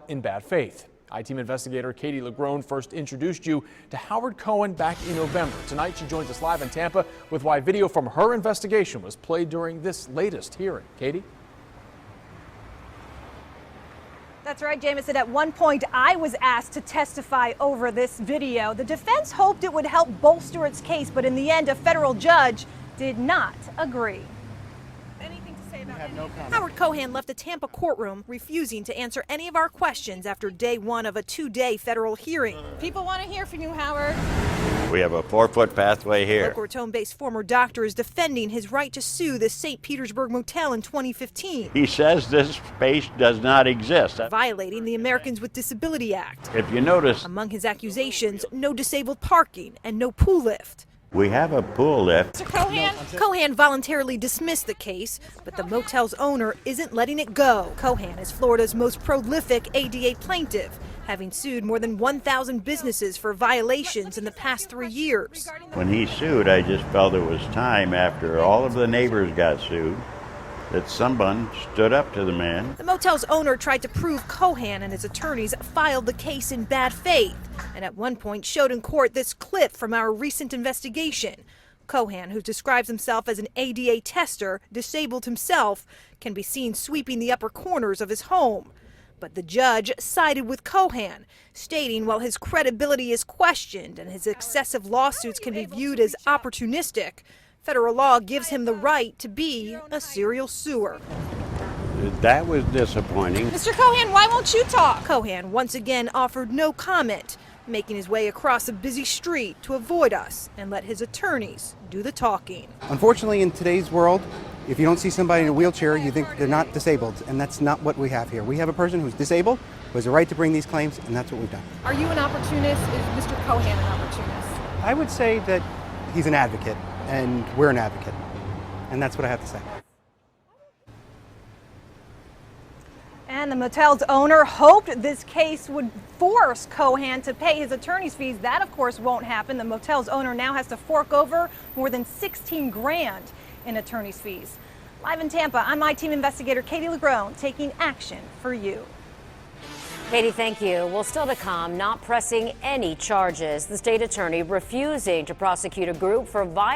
in bad faith. I-Team investigator Katie LeGrone first introduced you to Howard Cohen back in November. Tonight, she joins us live in Tampa with why video from her investigation was played during this latest hearing. Katie? That's right, Jamison. At one point, I was asked to testify over this video. The defense hoped it would help bolster its case, but in the end, a federal judge did not agree. Anything to say about it? No comment. Howard Cohen left the Tampa courtroom, refusing to answer any of our questions after day one of a two-day federal hearing. People want to hear from you, Howard. We have a 4-foot pathway here. Boca Raton-based former doctor is defending his right to sue the St. Petersburg motel in 2015. He says this space does not exist. Violating the Americans with Disability Act. If you notice, among his accusations, no disabled parking and no pool lift. we have a pool lift. Mr. Cohen? Cohen voluntarily dismissed the case, but the motel's owner isn't letting it go. Cohen is Florida's most prolific ADA plaintiff, having sued more than 1,000 businesses for violations in the past 3 years. When he sued, I just felt it was time, after all of the neighbors got sued, that someone stood up to the man. The motel's owner tried to prove Cohen and his attorneys filed the case in bad faith, and at one point showed in court this clip from our recent investigation. Cohen, who describes himself as an ADA tester, disabled himself, can be seen sweeping the upper corners of his home. But the judge sided with Cohen, stating while his credibility is questioned and his excessive lawsuits can be viewed as opportunistic, federal law gives him the right to be a serial suer. That was disappointing. Mr. Cohen, why won't you talk? Cohen once again offered no comment, making his way across a busy street to avoid us and let his attorneys do the talking. Unfortunately, in today's world, if you don't see somebody in a wheelchair, you think they're not disabled, and that's not what we have here. We have a person who's disabled, who has a right to bring these claims, and that's what we've done. Are you an opportunist? Is Mr. Cohen an opportunist? I would say that he's an advocate, and we're an advocate, and that's what I have to say. And the motel's owner hoped this case would force Cohen to pay his attorney's fees. That, of course, won't happen. The motel's owner now has to fork over more than 16 grand in attorney's fees. Live in Tampa, I'm I-Team investigator Katie LeGrone, taking action for you. Katie, thank you. Well, still to come, not pressing any charges. The state attorney refusing to prosecute a group for violating